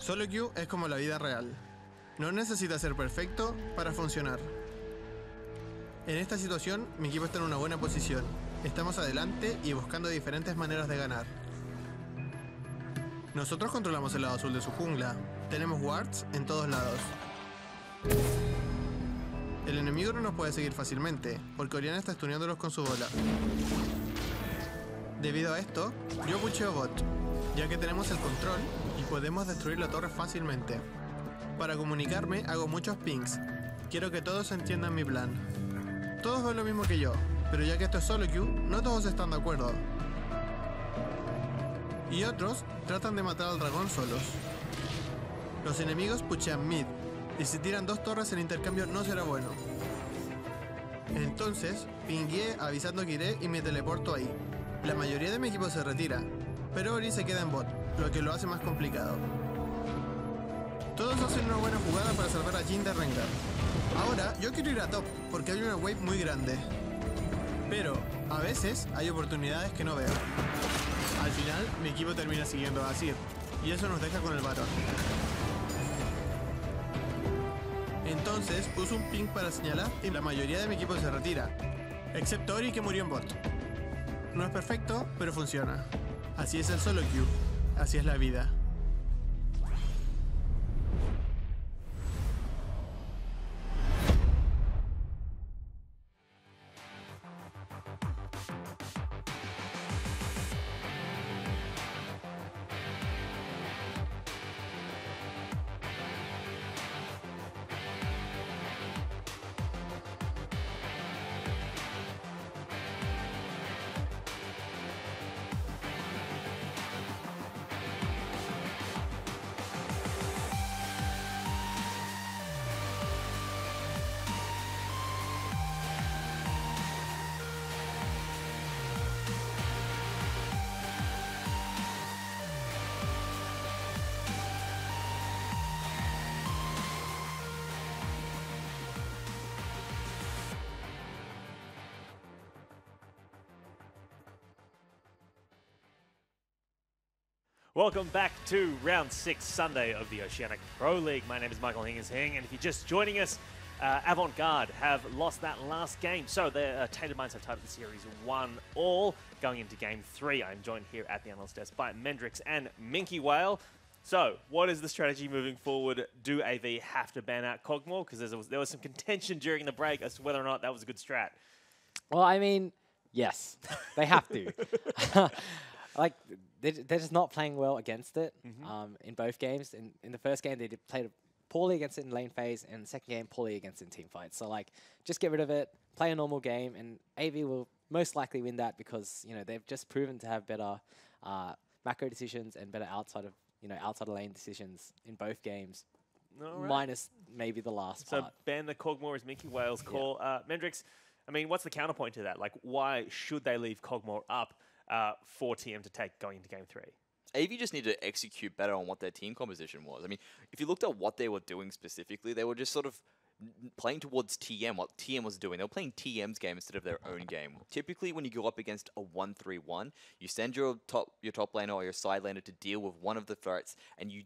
Solo queue es como la vida real. No necesita ser perfecto para funcionar. En esta situación, mi equipo está en una buena posición. Estamos adelante y buscando diferentes maneras de ganar. Nosotros controlamos el lado azul de su jungla. Tenemos wards en todos lados. El enemigo no nos puede seguir fácilmente, porque Oriana está stuneándolos con su bola. Debido a esto, yo pusheo bot, ya que tenemos el control y podemos destruir la torre fácilmente. Para comunicarme hago muchos pings. Quiero que todos entiendan mi plan. Todos ven lo mismo que yo, pero ya que esto es solo queue, no todos están de acuerdo. Y otros tratan de matar al dragón solos. Los enemigos pushean mid, y si tiran 2 torres el intercambio no será bueno. Entonces, pingué avisando que iré y me teleporto ahí. La mayoría de mi equipo se retira, pero Ori se queda en bot, lo que lo hace más complicado. Todos hacen una buena jugada para salvar a Jhin de Rengar. Ahora yo quiero ir a top, porque hay una wave muy grande. Pero, a veces, hay oportunidades que no veo. Al final, mi equipo termina siguiendo a Sir, y eso nos deja con el varón. Entonces, uso un ping para señalar y la mayoría de mi equipo se retira, excepto Ori que murió en bot. No es perfecto, pero funciona. Así es el solo queue, así es la vida. Welcome back to Round 6 Sunday of the Oceanic Pro League. My name is Michael Hingersing, and if you're just joining us, Avant Garde have lost that last game. So the Tainted Minds have tied up the series 1-all going into Game 3. I'm joined here at the analyst desk by Mendrix and Minky Whale. So what is the strategy moving forward? Do AV have to ban out Cogmore? Because there was some contention during the break as to whether or not that was a good strat. Well, I mean, yes, they have to. Like, they're just not playing well against it in both games. In the first game, they played poorly against it in lane phase, and the second game, poorly against it in team fights. So, like, just get rid of it, play a normal game, and AV will most likely win that because, you know, they've just proven to have better macro decisions and better outside of lane decisions in both games, minus maybe the last part. So, ban the Cogmore is Minky Whale's call. Yeah. Mendrix, I mean, what's the counterpoint to that? Like, why should they leave Cogmore up for TM to take going into Game 3? AV just need to execute better on what their team composition was. I mean, if you looked at what they were doing specifically, they were just sort of playing towards TM, what TM was doing. They were playing TM's game instead of their own game. Typically, when you go up against a 1-3-1, you send your top laner or your side laner to deal with one of the threats, and you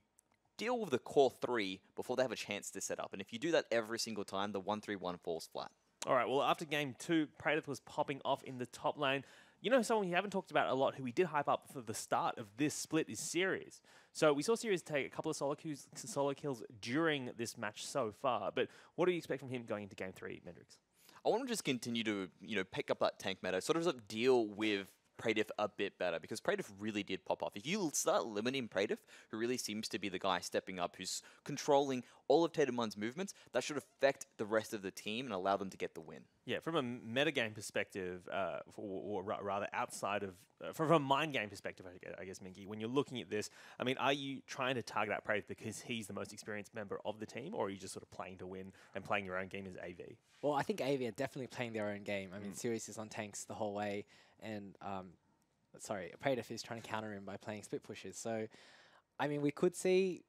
deal with the core 3 before they have a chance to set up. And if you do that every single time, the 1-3-1 falls flat. All right, well, after Game 2, Praetor was popping off in the top lane. You know, someone we haven't talked about a lot, who we did hype up for the start of this split, is Series. So we saw Series take a couple of solo kills during this match so far. But what do you expect from him going into Game 3, Mendrix? I want to just continue to, pick up that tank meta, sort of deal with Praetor a bit better, because Praetor really did pop off. If you start limiting Praetor, who really seems to be the guy stepping up, who's controlling all of Tainted Minds' movements, that should affect the rest of the team and allow them to get the win. Yeah, from a metagame perspective, or rather outside of, from a mind game perspective, I guess, Minky, when you're looking at this, I mean, are you trying to target out Praetor because he's the most experienced member of the team, or are you just sort of playing to win and playing your own game as AV? Well, I think AV are definitely playing their own game. I mean, Sirius is on tanks the whole way, and Praetor is trying to counter him by playing split pushes. So, I mean, we could see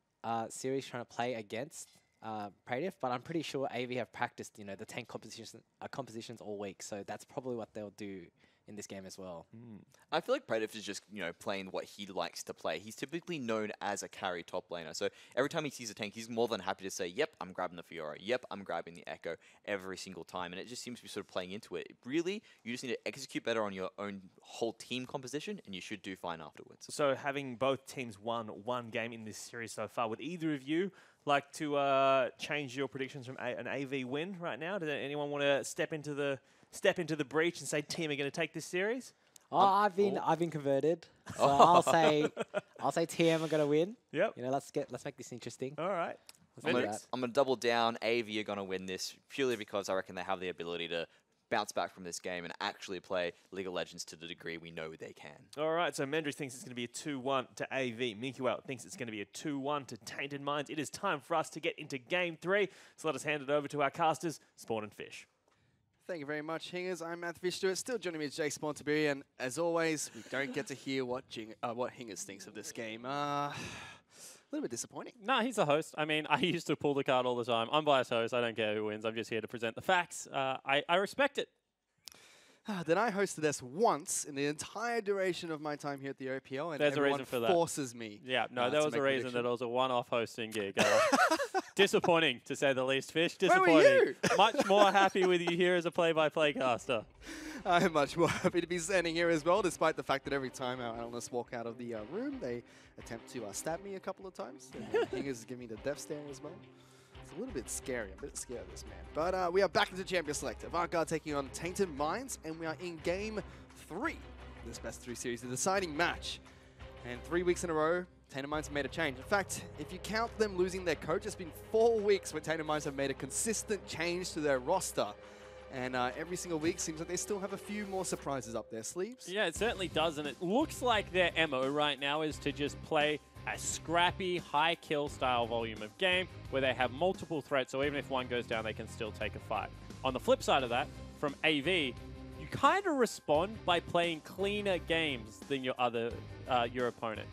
Sirius trying to play against Praetor, but I'm pretty sure AV have practiced, the tank compositions all week. So that's probably what they'll do in this game as well. I feel like Predator is just, playing what he likes to play. He's typically known as a carry top laner. So every time he sees a tank, he's more than happy to say, yep, I'm grabbing the Fiora. Yep, I'm grabbing the Echo every single time. And it just seems to be sort of playing into it. Really, you just need to execute better on your own whole team composition, and you should do fine afterwards. So having both teams won one game in this series so far, would either of you like to change your predictions from an AV win right now? Does anyone want to step into the breach and say team are going to take this series? Oh, I've been converted. So I'll say TM are gonna win. Yep. Let's make this interesting. All right. I'm gonna double down. AV are gonna win this purely because I reckon they have the ability to bounce back from this game and actually play League of Legends to the degree we know they can. All right, so Mendry thinks it's going to be a 2-1 to AV. Minkuel thinks it's going to be a 2-1 to Tainted Minds. It is time for us to get into Game 3, so let us hand it over to our casters, Spawn and Fish. Thank you very much, Hingers. I'm Matt Fish Stewart. Still joining me is Jake Spontaberry, and as always, we don't get to hear what Hingers thinks of this game. A little bit disappointing. No, he's the host. I mean, I used to pull the card all the time. I'm biased host. I don't care who wins. I'm just here to present the facts. I respect it. Then I hosted this once in the entire duration of my time here at the OPL, and There's a everyone reason for that. forces me. Yeah, no, there to was a make reason prediction. that it was a one-off hosting gig. Disappointing, to say the least, Fish. Where were Disappointing. you? Much more happy with you here as a play-by-play caster. I'm much more happy to be standing here as well, despite the fact that every time our analysts walk out of the room, they attempt to stab me a couple of times. And Hingers is giving me the death stare as well. It's a little bit scary. I'm a bit scared of this man. But we are back into Champion Select. Avant taking on Tainted Minds, and we are in Game 3. This best 3 series, the deciding match. And 3 weeks in a row, Tainted Minds have made a change. In fact, if you count them losing their coach, it's been 4 weeks where Tainted Minds have made a consistent change to their roster. And every single week seems like they still have a few more surprises up their sleeves. Yeah, it certainly does, and it looks like their MO right now is to just play a scrappy, high kill style volume of game where they have multiple threats, so even if one goes down, they can still take a fight. On the flip side of that, from AV, you kind of respond by playing cleaner games than your opponent.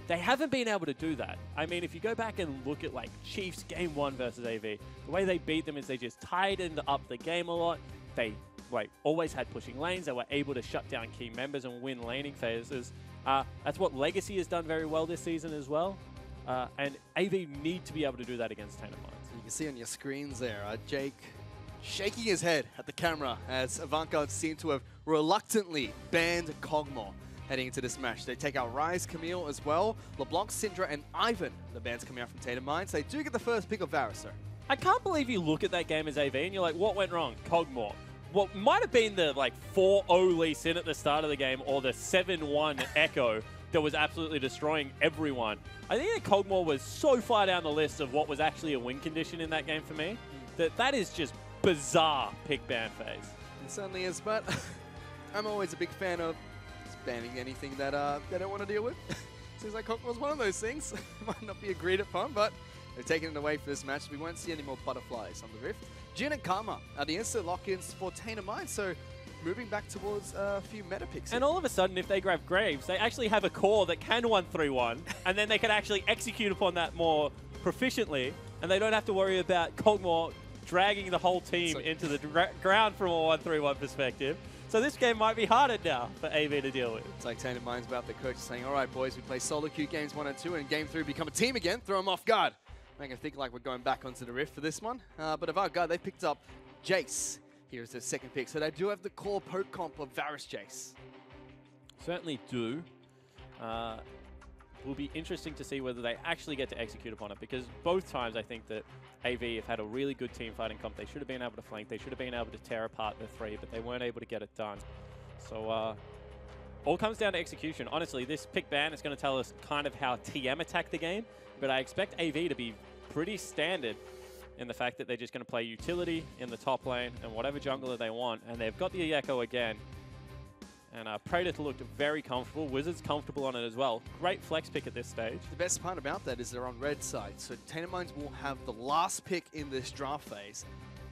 They haven't been able to do that. I mean, if you go back and look at like Chiefs Game 1 versus AV, the way they beat them is they just tightened up the game a lot. They always had pushing lanes. They were able to shut down key members and win laning phases. That's what Legacy has done very well this season as well. And AV need to be able to do that against Tainted Minds. You can see on your screens there, Jake shaking his head at the camera as Avant seem to have reluctantly banned Kog'Maw heading into this match. They take out Ryze, Camille as well, LeBlanc, Syndra, and Ivan. The bans coming out from Tainted Minds. They do get the first pick of Varus, though. I can't believe you look at that game as AV and you're like, what went wrong? Kog'Maw. What might have been the 4-0 Lee Sin at the start of the game or the 7-1 Echo that was absolutely destroying everyone. I think that Kog'Maw was so far down the list of what was actually a win condition in that game for me that is just bizarre pick ban phase. It certainly is, but I'm always a big fan of banning anything that they don't want to deal with. Seems like Kog'Maw was one of those things. Might not be agreed upon, but they're taking it away for this match. We won't see any more butterflies on the Rift. Jhin and Karma are the instant lock-ins for Tainted Minds, so moving back towards a few meta picks. And all of a sudden, if they grab Graves, they actually have a core that can 1-3-1, and then they can actually execute upon that more proficiently, and they don't have to worry about Kog'Maw dragging the whole team into the ground from a 1-3-1 perspective. So this game might be harder now for AV to deal with. It's like Tainted Minds about the coach saying, all right, boys, we play solo queue games 1 and 2, and game 3 become a team again, throw them off guard. Make them think like we're going back onto the Rift for this one. But Avant, they picked up Jace. Here's their second pick. So they do have the core poke comp of Varus Jace. Certainly do. Will be interesting to see whether they actually get to execute upon it, because both times I think that AV have had a really good team fighting comp. They should have been able to flank. They should have been able to tear apart the 3, but they weren't able to get it done. So all comes down to execution. Honestly, this pick ban is going to tell us kind of how TM attack the game, but I expect AV to be pretty standard in the fact that they're just going to play utility in the top lane and whatever jungler they want, and they've got the Echo again. And Predator looked very comfortable. Wizards comfortable on it as well. Great flex pick at this stage. The best part about that is they're on red side, so Tainted Minds will have the last pick in this draft phase,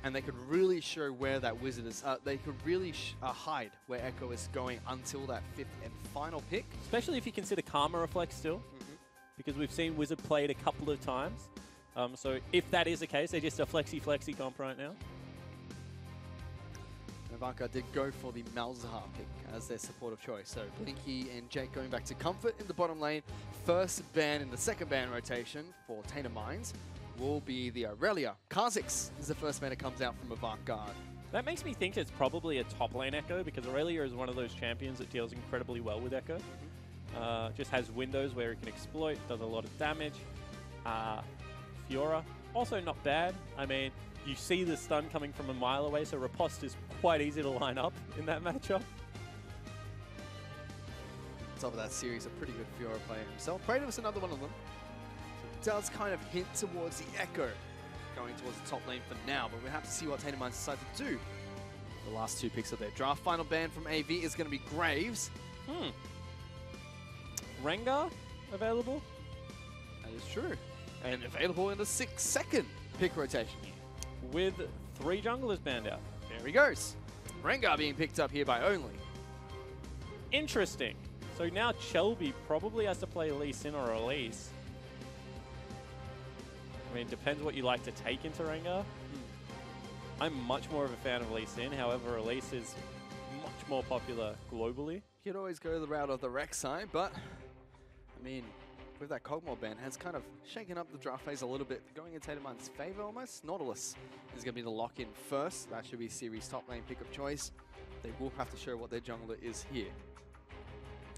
and they could really show where that Wizard is. They could really hide where Echo is going until that 5th and final pick. Especially if you consider Karma reflex still, because we've seen Wizard play it a couple of times. So if that is the case, they're just a flexy comp right now. Avant did go for the Malzahar pick as their support of choice. So Blinky and Jake going back to Comfort in the bottom lane. First ban in the second ban rotation for Tainted Minds will be the Aurelia. Kha'Zix is the first man that comes out from Avant Garde. That makes me think it's probably a top lane Echo, because Aurelia is one of those champions that deals incredibly well with Echo. Just has windows where it can exploit, does a lot of damage. Fiora, also not bad. I mean, you see the stun coming from a mile away, so Riposte is quite easy to line up in that matchup. Top of that series, a pretty good Fiora player himself. Praetor was another one of them. It does kind of hint towards the Echo going towards the top lane for now, but we'll have to see what Tainted Minds decide to do. The last two picks of their draft. Final ban from AV is going to be Graves. Rengar available? That is true. And available in the second pick rotation. With 3 junglers banned out. There he goes. Rengar being picked up here by Only. Interesting. So now Chelby probably has to play Lee Sin or Elise. I mean, depends what you like to take into Rengar. I'm much more of a fan of Lee Sin, however, Elise is much more popular globally. You could always go the route of the Rek'Sai, but, I mean, with that Kog'Maw ban, has kind of shaken up the draft phase a little bit, going in Tainted Minds' favor almost. Nautilus is going to be the lock-in first. That should be series top lane pick of choice. They will have to show what their jungler is here.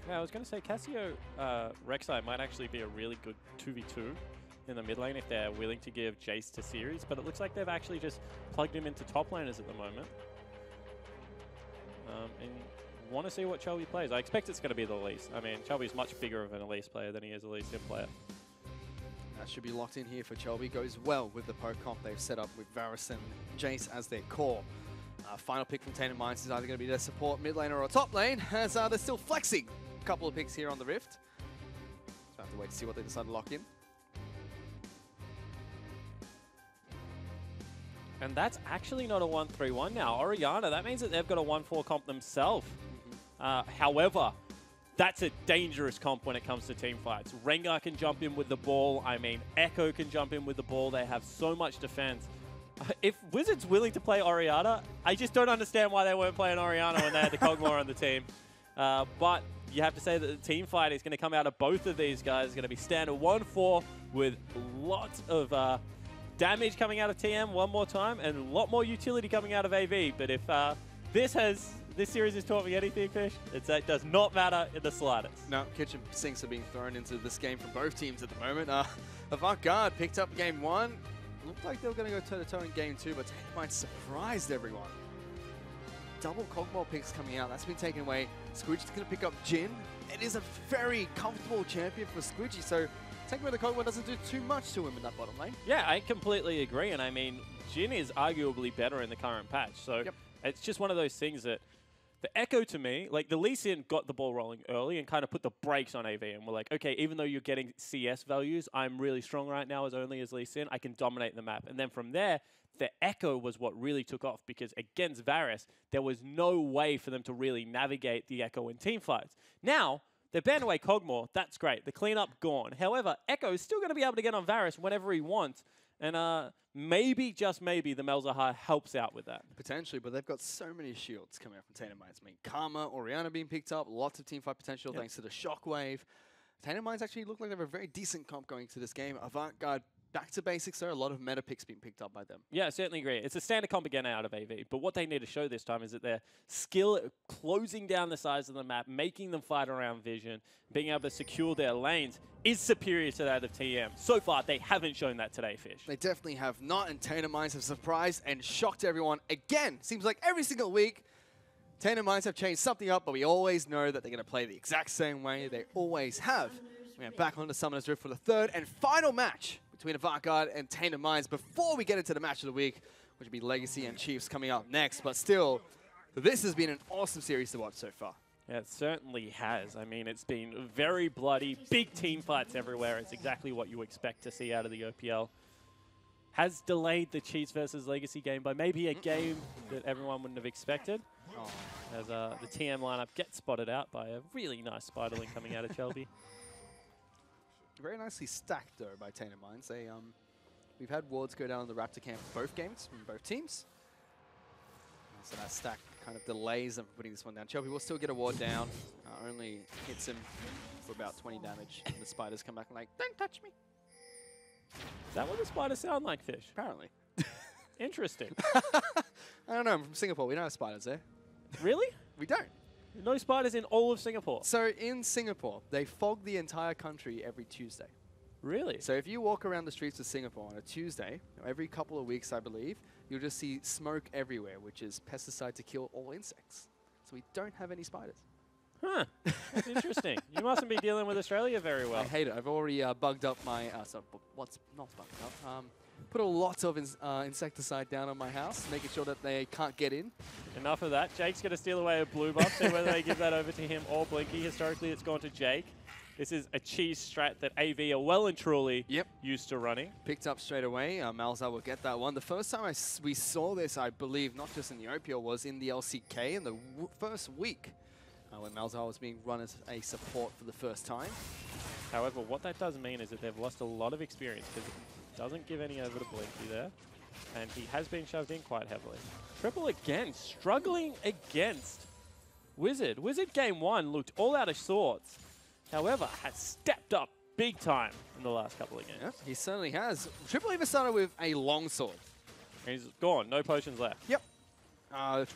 Yeah, I was going to say Cassio Rek'Sai might actually be a really good 2v2 in the mid lane if they're willing to give Jace to series, but it looks like they've actually just plugged him into top laners at the moment. And want to see what Chelby plays. I expect it's going to be the Elise. I mean, Chelby's much bigger of an Elise player than he is a Lee Sin player. That should be locked in here for Chelby. Goes well with the poke comp they've set up with Varus and Jace as their core. Final pick from Tainted Minds is either going to be their support mid laner or top lane, as they're still flexing a couple of picks here on the Rift. So I have to wait to see what they decide to lock in. And that's actually not a 1-3-1 now. Orianna, that means that they've got a 1-4 comp themselves. However, that's a dangerous comp when it comes to team fights. Rengar can jump in with the ball. I mean, Echo can jump in with the ball. They have so much defense. If Wizards willing to play Orianna, I just don't understand why they weren't playing Orianna when they had the Kog'Maw on the team. But you have to say that the team fight is going to come out of both of these guys. It's going to be standard 1-4 with lots of damage coming out of TM one more time and a lot more utility coming out of AV. But if this series has taught me anything, Fish, it's that it does not matter in the slightest. No, kitchen sinks are being thrown into this game from both teams at the moment. Avant Garde picked up game 1. Looked like they were going to go toe-to-toe in game 2, but Tainted Minds surprised everyone. Double Kog'Maw picks coming out. That's been taken away. Squidgy's going to pick up Jhin. It is a very comfortable champion for Squidgy, so taking away the Kog'Maw doesn't do too much to him in that bottom lane. Yeah, I completely agree, and I mean, Jhin is arguably better in the current patch, so it's just one of those things that the Echo to me, like the Lee Sin got the ball rolling early and kind of put the brakes on AV, and we're like, okay, even though you're getting CS values, I'm really strong right now as only as Lee Sin, I can dominate the map. And then from there, the Echo was what really took off, because against Varus, there was no way for them to really navigate the Echo in team fights. Now, they banned away Kog'Maw, that's great. The cleanup gone. However, Echo is still going to be able to get on Varus whenever he wants. And maybe, just maybe, the Malzahar helps out with that. Potentially, but they've got so many shields coming out from Tainted Minds. I mean, Karma, Orianna being picked up, lots of teamfight potential thanks to the Shockwave. Tainted Minds actually look like they have a very decent comp going to this game. Avant Garde, back to basics there. A lot of meta picks being picked up by them. Yeah, I certainly agree. It's a standard comp again out of AV, but what they need to show this time is that their skill at closing down the size of the map, making them fight around vision, being able to secure their lanes is superior to that of TM. So far, they haven't shown that today, Fish. They definitely have not, and Tainted Minds have surprised and shocked everyone again. Seems like every single week, Tainted Minds have changed something up, but we always know that they're going to play the exact same way they always have. We're back onto Summoner's Rift for the third and final match between Avant Garde and Tainted Minds before we get into the match of the week, which will be Legacy and Chiefs coming up next. But still, this has been an awesome series to watch so far. Yeah, it certainly has. I mean, it's been very bloody, big team fights everywhere. It's exactly what you expect to see out of the OPL. Has delayed the Chiefs versus Legacy game by maybe a game that everyone wouldn't have expected. As the TM lineup gets spotted out by a really nice Spiderling coming out of Chelby. Very nicely stacked, though, by Tainted Minds. They, we've had wards go down in the Raptor camp both games from both teams. So that stack kind of delays them from putting this one down. Chelby will still get a ward down. Only hits him for about 20 damage. And the spiders come back and like, don't touch me. Is that what the spiders sound like, Fish? Apparently. Interesting. I don't know. I'm from Singapore. We don't have spiders there. Really? We don't. No spiders in all of Singapore. So in Singapore, they fog the entire country every Tuesday. Really? So if you walk around the streets of Singapore on a Tuesday, every couple of weeks, I believe, you'll just see smoke everywhere, which is pesticide to kill all insects. So we don't have any spiders. Huh. That's interesting. You mustn't be dealing with Australia very well. I hate it. I've already bugged up my... what's not bugged up? Put a lot of insecticide down on my house, making sure that they can't get in. Enough of that. Jake's going to steal away a blue buff, see whether they give that over to him or Blinky. Historically, it's gone to Jake. This is a cheese strat that AV are well and truly used to running. Picked up straight away. Malzahar will get that one. The first time we saw this, I believe, not just in the OPL, was in the LCK in the first week when Malzahar was being run as a support for the first time. However, what that does mean is that they've lost a lot of experience because it doesn't give any over to Blinky there. And he has been shoved in quite heavily. Triple again, struggling against Wizard. Wizard game 1 looked all out of sorts. However, has stepped up big time in the last couple of games. Yeah, he certainly has. Triple even started with a longsword. He's gone, no potions left. Yep.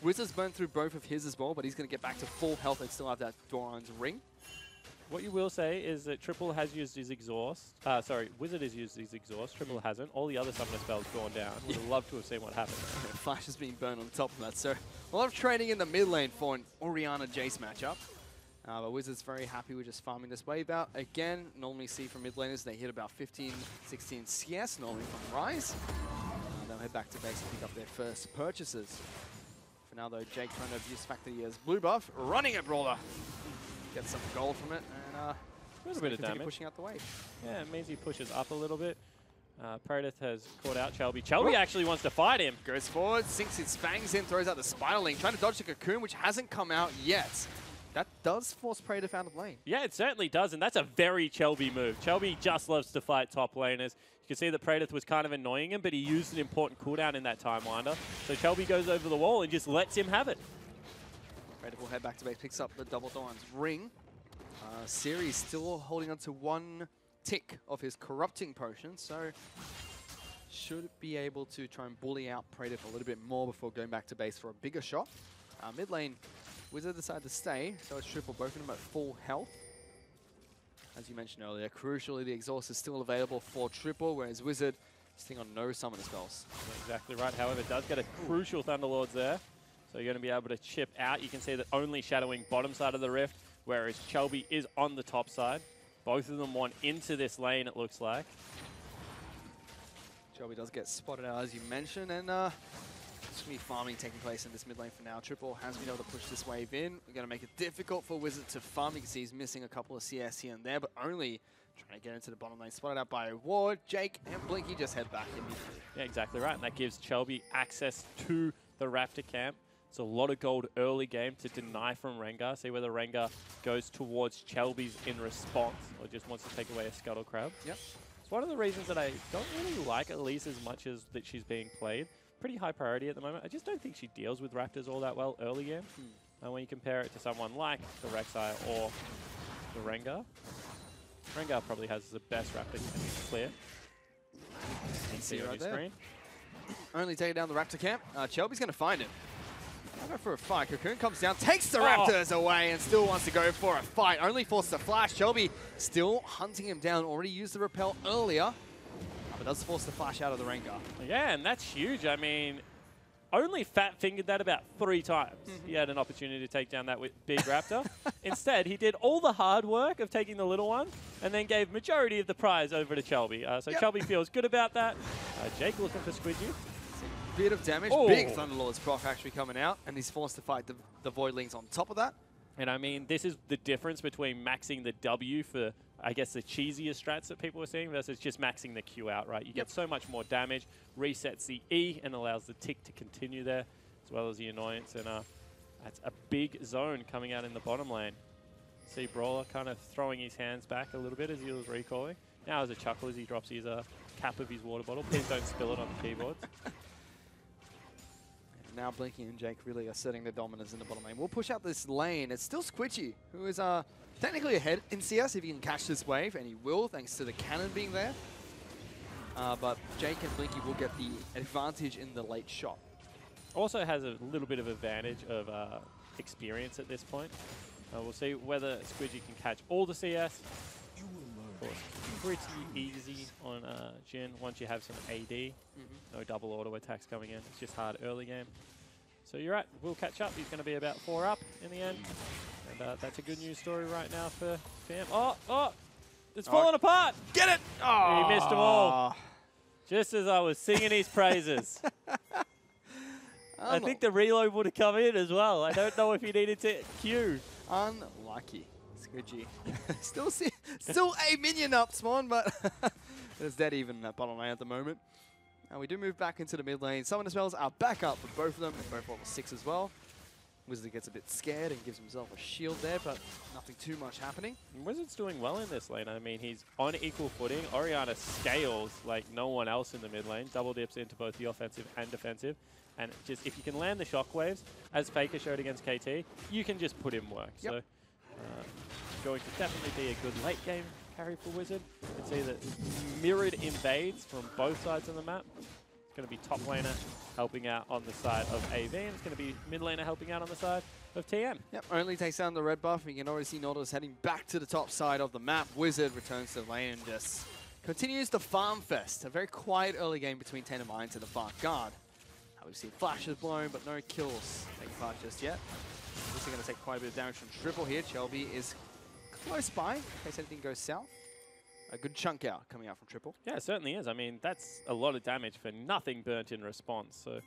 Wizard's burned through both of his as well, but he's going to get back to full health and still have that Doran's ring. What you will say is that Triple has used his exhaust. Wizard has used his exhaust. Triple hasn't. All the other summoner spells gone down. Would have loved to have seen what happened. Flash has been burned on top of that. So a lot of trading in the mid lane for an Orianna Jace matchup. But Wizard's very happy with just farming this wave out. Again, normally see from mid laners, they hit about 15, 16 CS normally from Rise. They'll head back to base and pick up their first purchases. For now though, Jake trying to abuse the fact that he has blue buff, running at Brawler. Gets some gold from it, and a little bit of damage. Pushing out the wave. Yeah, it means he pushes up a little bit. Praedyth has caught out Chelby. Chelby actually wants to fight him. Goes forward, sinks his fangs in, throws out the Spiderling, trying to dodge the cocoon, which hasn't come out yet. That does force Praedyth out of lane. Yeah, it certainly does, and that's a very Chelby move. Chelby just loves to fight top laners. You can see that Praedyth was kind of annoying him, but he used an important cooldown in that time winder. So Chelby goes over the wall and just lets him have it. Praedyth will head back to base, picks up the double Doran's ring. Siri still holding on to one tick of his corrupting potion, so should be able to try and bully out Praedyth a little bit more before going back to base for a bigger shot. Mid lane, Wizard decided to stay, so it's Triple, both of them at full health. As you mentioned earlier, crucially the exhaust is still available for Triple, whereas Wizard is sitting on no summoner spells. That's exactly right, however, it does get a crucial Thunderlords there. So you're going to be able to chip out. You can see that only shadowing bottom side of the rift, whereas Chelby is on the top side. Both of them want into this lane, it looks like. Chelby does get spotted out, as you mentioned, and there's going to be farming taking place in this mid lane for now. Triple has been able to push this wave in. We're going to make it difficult for Wizard to farm. You can see he's missing a couple of CS here and there, but only trying to get into the bottom lane. Spotted out by Ward. Jake and Blinky just head back immediately. Yeah, exactly right, and that gives Chelby access to the Raptor camp. It's a lot of gold early game to deny from Rengar. See whether Rengar goes towards Chelby's in response or just wants to take away a Scuttle Crab. Yep. It's one of the reasons that I don't really like Elise as much as that she's being played. Pretty high priority at the moment. I just don't think she deals with Raptors all that well early game. When you compare it to someone like the Rek'Sai or the Rengar. Rengar probably has the best Raptor game clear. You can see right on your there. screen. Only taking down the Raptor camp. Chelby's going to find him. I'll go for a fight. Cocoon comes down, takes the Raptors away, and still wants to go for a fight. Only forced to flash. Shelby still hunting him down. Already used the repel earlier, but does force the flash out of the Rengar. Yeah, and that's huge. I mean, only fat-fingered that about 3 times. He had an opportunity to take down that big Raptor. Instead, he did all the hard work of taking the little one and then gave majority of the prize over to Chelby. So Chelby feels good about that. Jake looking for Squidgy. Bit of damage. Big Thunderlord's proc actually coming out, and he's forced to fight the Voidlings on top of that. And I mean, this is the difference between maxing the W for, I guess, the cheesier strats that people are seeing versus just maxing the Q outright. You get so much more damage, resets the E, and allows the tick to continue there, as well as the annoyance. And that's a big zone coming out in the bottom lane. See Brawler kind of throwing his hands back a little bit as he was recalling. Now as a chuckle as he drops his cap of his water bottle. Please don't spill it on the keyboards. now Blinky and Jake really asserting their dominance in the bottom lane. We'll push out this lane. It's still Squidgy, who is technically ahead in CS if he can catch this wave, and he will thanks to the cannon being there. But Jake and Blinky will get the advantage in the late shot. Also has a little bit of advantage of experience at this point. We'll see whether Squidgy can catch all the CS. Of course, pretty easy on Jin once you have some AD. No double auto attacks coming in. It's just hard early game. So you're right, we'll catch up. He's going to be about 4 up in the end. And that's a good news story right now for him. Oh! It's falling apart! Get it! Oh. He missed them all. Just as I was singing his praises. I think the reload would have come in as well. I don't know if he needed to queue. Unlucky. Squidgy. still a minion up, Spawn, but it's dead even in that bottom lane at the moment. And we do move back into the mid lane. Summoner spells are back up for both of them, and both level 6 as well. Wizard gets a bit scared and gives himself a shield there, but nothing too much happening. Wizard's doing well in this lane. I mean, he's on equal footing. Orianna scales like no one else in the mid lane. Double dips into both the offensive and defensive. And just if you can land the shockwaves, as Faker showed against KT, you can just put in work. Yep. So going to definitely be a good late game carry for Wizard. You can see that mirrored invades from both sides of the map. It's going to be top laner helping out on the side of AV, and it's going to be mid laner helping out on the side of TM. Yep, only takes down the red buff. You can already see Nautilus heading back to the top side of the map. Wizard returns to the lane and just continues the farm fest. A very quiet early game between Tainted and Avant Garde. We've seen flashes blown, but no kills taking part just yet. This is going to take quite a bit of damage from Triple here. Shelby is close by in case anything goes south. A good chunk out coming out from Triple. Yeah, it certainly is. I mean, that's a lot of damage for nothing burnt in response. So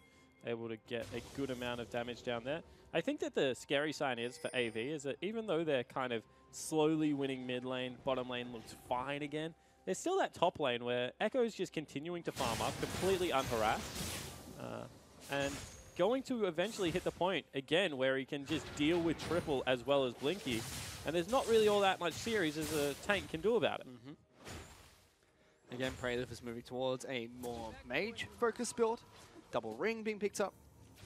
able to get a good amount of damage down there. I think that the scary sign is for AV is that even though they're kind of slowly winning mid lane, bottom lane looks fine again, there's still that top lane where Echo's just continuing to farm up, completely unharassed. And going to eventually hit the point again where he can just deal with Triple as well as Blinky. And there's not really all that much series as a tank can do about it. Again, Praetor is moving towards a more mage-focused build. Double ring being picked up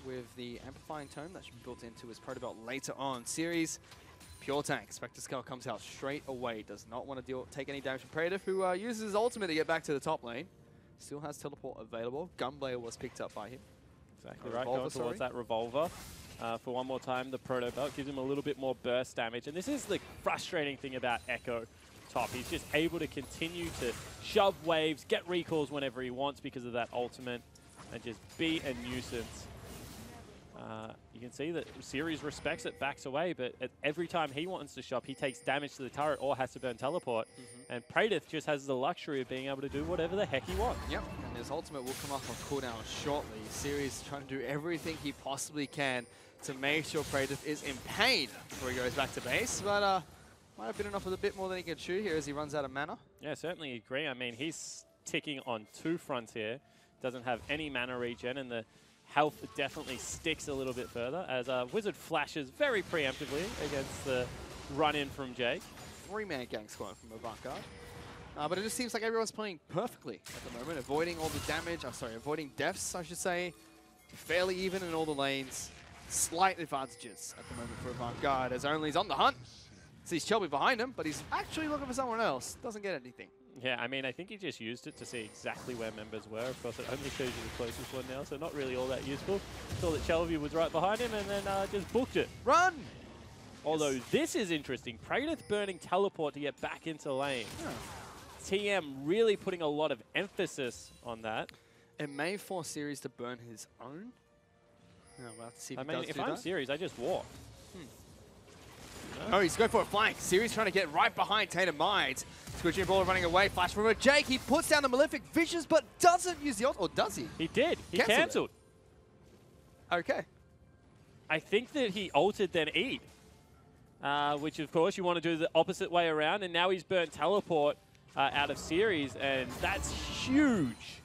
with the amplifying tome that should be built into his proto belt later on. Series, pure tank. Spectre Skull comes out straight away. Does not want to take any damage from Praetor, who uses his ultimate to get back to the top lane. Still has teleport available. Gunblade was picked up by him. Exactly right, going towards that revolver. For one more time, the proto belt gives him a little bit more burst damage. And this is the frustrating thing about Echo top. He's just able to continue to shove waves, get recalls whenever he wants because of that ultimate, and just be a nuisance. You can see that Series respects it, backs away, but every time he wants to shove, he takes damage to the turret or has to burn teleport. And Praedyth just has the luxury of being able to do whatever the heck he wants. Yep, and his ultimate will come off on cooldown shortly. Series trying to do everything he possibly can to make sure Praedyth is in pain before he goes back to base, but might have bitten off with a bit more than he can chew here as he runs out of mana. Yeah, certainly agree. I mean, he's ticking on 2 fronts here. Doesn't have any mana regen, and the health definitely sticks a little bit further as Wizard flashes very preemptively against the run-in from Jake. 3-man gang squad from Avant Garde. But it just seems like everyone's playing perfectly at the moment, avoiding all the damage, avoiding deaths, I should say. Fairly even in all the lanes. Slight advantages at the moment for Avant Garde as Only's on the hunt. Sees Shelby behind him, but he's actually looking for someone else. Doesn't get anything. Yeah, I mean, I think he just used it to see exactly where members were. Of course, it only shows you the closest one now, so not really all that useful. Saw that Shelby was right behind him and then just booked it. Run! Although this is interesting. Praedyth burning teleport to get back into lane. TM really putting a lot of emphasis on that. It may force Series to burn his own. We'll have to see if he does if do I'm that. serious, I just walk. Oh, he's going for a flank. Series trying to get right behind Tainted Minds. Squidgy and Brawler running away. Flash from a Jake. He puts down the Malefic Visions, but doesn't use the ult. Or does he? He did. He Cancelled cancelled. Okay. I think that he ulted then E'd. Which, of course, you want to do the opposite way around. And now he's burnt teleport out of Series. And that's huge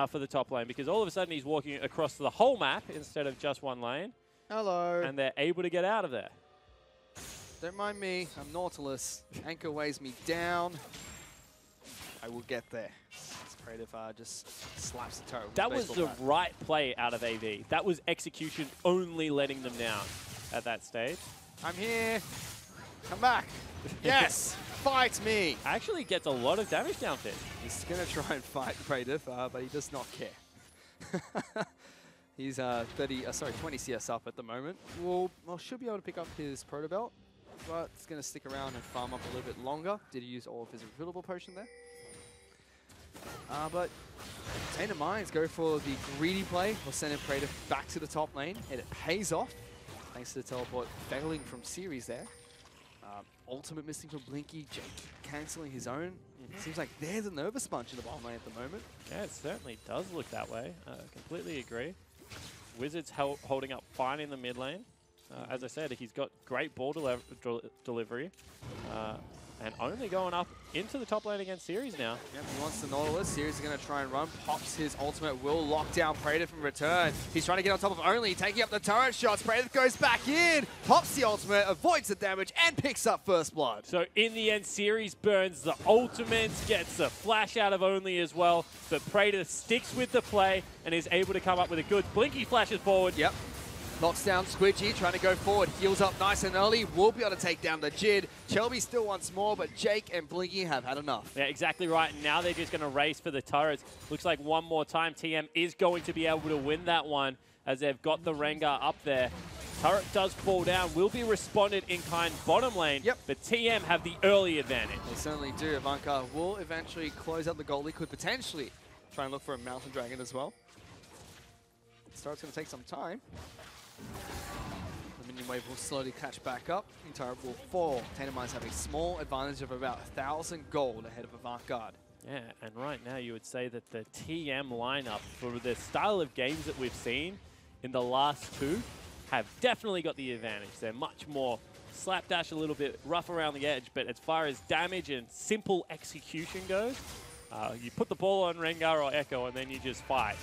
for the top lane. Because all of a sudden he's walking across the whole map instead of just one lane. Hello. And they're able to get out of there. Don't mind me. I'm Nautilus. Anchor weighs me down. I will get there. Praetor just slaps the turret. with That the was baseball the bat. right play out of AV. That was execution only letting them down at that stage. I'm here. Come back. Yes. Fight me. Actually gets a lot of damage down there. He's going to try and fight Praetor, but he does not care. He's 20 CS up at the moment. Well, should be able to pick up his Proto Belt, but it's going to stick around and farm up a little bit longer. Did he use all of his refillable potion there? But Tainted Minds go for the greedy play. We'll send in Praetor back to the top lane, and it pays off thanks to the teleport failing from series there. Ultimate missing from Blinky, Jake cancelling his own. Seems like there's a nervous bunch in the bottom lane at the moment. Yeah, it certainly does look that way. Completely agree. Wizards holding up fine in the mid lane. As I said, he's got great ball delivery. And only going up into the top lane against Series now. Yep, he wants the Nautilus. Series is going to try and run. Pops his ultimate. Will lock down Praetor from return. He's trying to get on top of Only, taking up the turret shots. Praetor goes back in, pops the ultimate, avoids the damage, and picks up first blood. So in the end, Series burns the ultimate, gets the flash out of Only as well. But Praetor sticks with the play and is able to come up with a good Blinky flashes forward. Yep. Knocks down Squidgy, trying to go forward. Heals up nice and early. Will be able to take down the Jid. Shelby still wants more, but Jake and Blinky have had enough. Yeah, exactly right. Now they're just going to race for the turrets. Looks like one more time TM is going to be able to win that one as they've got the Rengar up there. Turret does fall down. Will be responded in kind bottom lane. Yep. But TM have the early advantage. They certainly do. Avant will eventually close out the goalie. Could potentially try and look for a Mountain Dragon as well. This turret's going to take some time. The minion wave will slowly catch back up. The turret will fall. Tainted Minds have a small advantage of about 1,000 gold ahead of Avant. Yeah, and right now you would say that the TM lineup for the style of games that we've seen in the last two have definitely got the advantage. They're much more slapdash, a little bit rough around the edge, but as far as damage and simple execution goes, you put the ball on Rengar or Echo and then you just fight.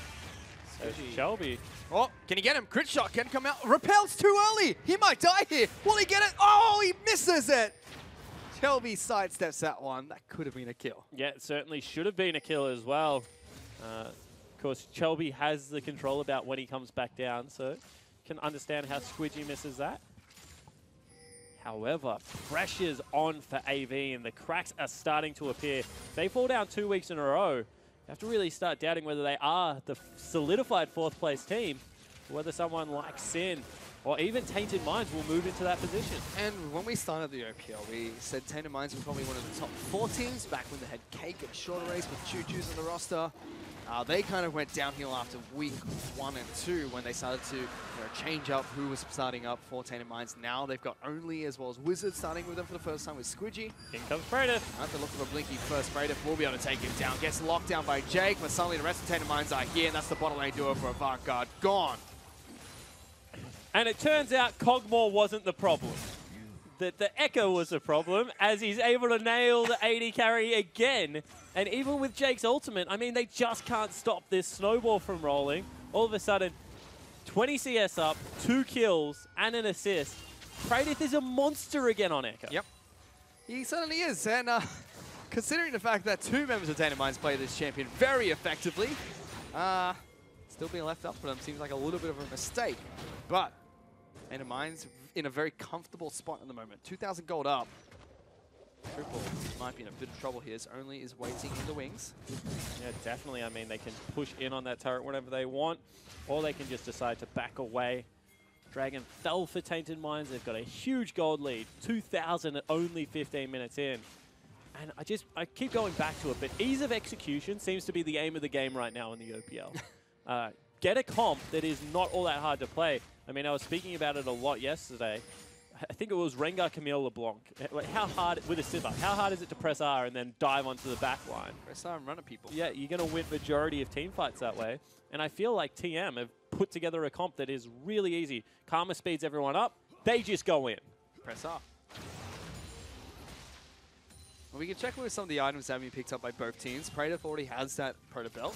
So Shelby. Oh, can he get him? Crit shot can come out. Repels too early. He might die here. Will he get it? Oh, he misses it. Shelby sidesteps that one. That could have been a kill. Yeah, it certainly should have been a kill as well. Of course, Shelby has the control about when he comes back down, so can understand how Squidgy misses that. However, pressure's on for AV and the cracks are starting to appear. They fall down 2 weeks in a row. You have to really start doubting whether they are the solidified fourth place team, or whether someone like Sin or even Tainted Minds will move into that position. And when we started the OPL, we said Tainted Minds were probably one of the top 4 teams back when they had Cake and Shorter Race with Choo-Choos on the roster. They kind of went downhill after week 1 and 2 when they started to change up who was starting up for Tainted Minds. Now they've got Only as well as Wizards starting with them for the first time with Squidgy. In comes Praetor. They're looking for Blinky first. Praetor will be able to take him down. Gets locked down by Jake, but suddenly the rest of Tainted Minds are here, and that's the bottom lane duo for Avant. Gone. And it turns out Cogmore wasn't the problem. The Echo was the problem, as he's able to nail the 80 carry again. And even with Jake's ultimate, I mean, they just can't stop this snowball from rolling. All of a sudden, 20 CS up, 2 kills, and an assist. Praetor is a monster again on Echo. Yep. He certainly is. And considering the fact that 2 members of Tainted Minds play this champion very effectively, still being left up for them seems like a little bit of a mistake. But Tainted Minds in a very comfortable spot at the moment. 2,000 gold up. Triple might be in a bit of trouble here. Only is waiting in the wings. Yeah, definitely. I mean, they can push in on that turret whenever they want, or they can just decide to back away. Dragon fell for Tainted Minds. They've got a huge gold lead. 2,000 at only 15 minutes in. And I keep going back to it, but ease of execution seems to be the aim of the game right now in the OPL. Get a comp that is not all that hard to play. I mean, I was speaking about it a lot yesterday. I think it was Rengar Camille LeBlanc. Like, how hard, with a Sivir, how hard is it to press R and then dive onto the back line? Press R and run at people. Yeah, you're going to win majority of team fights that way. And I feel like TM have put together a comp that is really easy. Karma speeds everyone up. They just go in. Press R. Well, we can check with some of the items that have been picked up by both teams. Praetor already has that Proto Belt.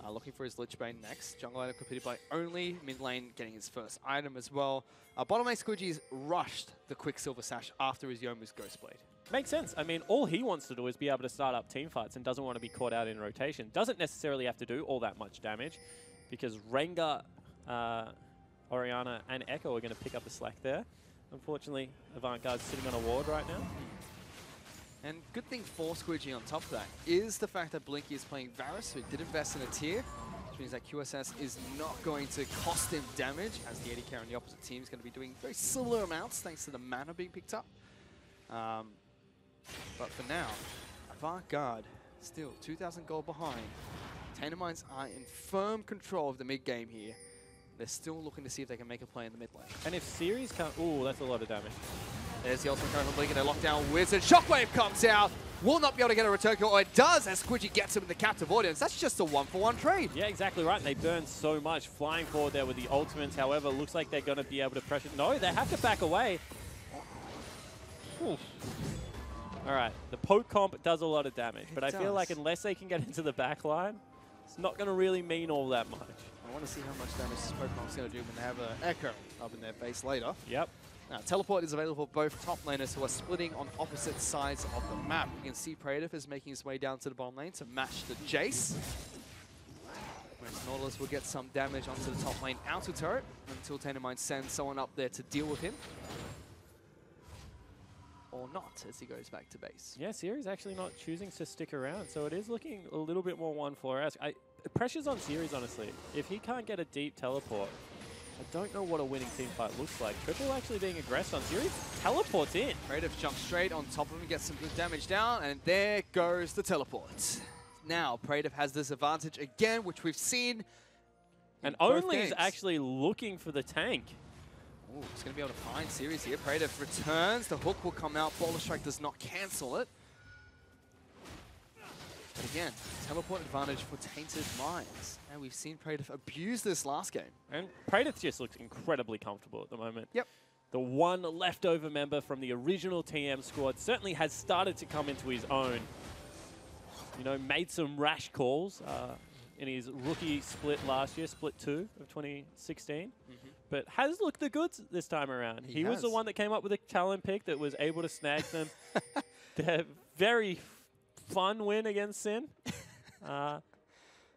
looking for his Lich Bane next. Jungle item completed by Only. Mid lane getting his first item as well. Bottom lane Squidgy's rushed the Quicksilver Sash after his Yomu's Ghostblade. Makes sense. I mean, all he wants to do is be able to start up team fights and doesn't want to be caught out in rotation. Doesn't necessarily have to do all that much damage because Rengar, Orianna, and Echo are going to pick up the slack there. Unfortunately, Avant Garde's sitting on a ward right now. And good thing for Squidgy on top of that is the fact that Blinky is playing Varus, who did invest in a tier, which means that QSS is not going to cost him damage, as the AD carry on the opposite team is going to be doing very similar amounts thanks to the mana being picked up. But for now, Avant Garde still 2,000 gold behind. Tainted Minds are in firm control of the mid game here. They're still looking to see if they can make a play in the mid lane. And if series can't... Ooh, that's a lot of damage. There's the ultimate current from Blinky. They lock down Wizard. Shockwave comes out. Will not be able to get a return kill. Or it does as Squidgy gets him in the captive audience. That's just a 1-for-1 trade. Yeah, exactly right. And they burn so much flying forward there with the ultimates. However, looks like they're going to be able to pressure... No, they have to back away. Oof. All right, the poke comp does a lot of damage, but I feel like unless they can get into the back line, it's not going to really mean all that much. I want to see how much damage this poke comp's going to do when they have an Echo up in their base later. Yep. Now, teleport is available for both top laners who are splitting on opposite sides of the map. You can see Praetor is making his way down to the bottom lane to match the Jace. Whereas Nautilus will get some damage onto the top lane outer turret until Tainted Minds sends someone up there to deal with him. Or not, as he goes back to base. Yeah, Siri's actually not choosing to stick around, so it is looking a little bit more 1-4-esque. Pressure's on Siri's, honestly. If he can't get a deep teleport, I don't know what a winning team fight looks like. Triple actually being aggressed on Siri, teleports in. Praetor jumps straight on top of him, gets some good damage down, and there goes the teleport. Now, Praetor has this advantage again, which we've seen. And Only's actually looking for the tank. Ooh, he's going to be able to find Series here. Praetor returns. The hook will come out. Boulder Strike does not cancel it. But again, teleport advantage for Tainted Minds. And we've seen Praetor abuse this last game. And Praetor just looks incredibly comfortable at the moment. Yep. The one leftover member from the original TM squad certainly has started to come into his own. You know, made some rash calls in his rookie split last year, split 2 of 2016. But has looked the goods this time around. He was the one that came up with a talent pick that was able to snag them. Their very fun win against Sin.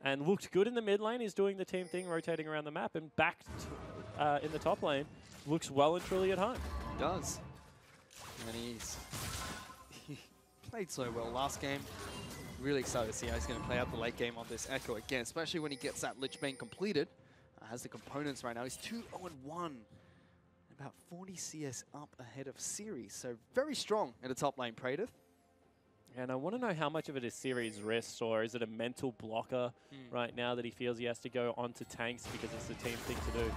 And looked good in the mid lane. He's doing the team thing, rotating around the map. And back in the top lane, looks well and truly at home. He does. And he played so well last game. Really excited to see how he's going to play out the late game on this Echo again, especially when he gets that Lich Bane completed. Has the components right now. He's 2-0-1. About 40 CS up ahead of Series. So very strong in the top lane, Praetor. And I want to know how much of it is Series wrist, or is it a mental blocker right now that he feels he has to go onto tanks because it's the team thing to do.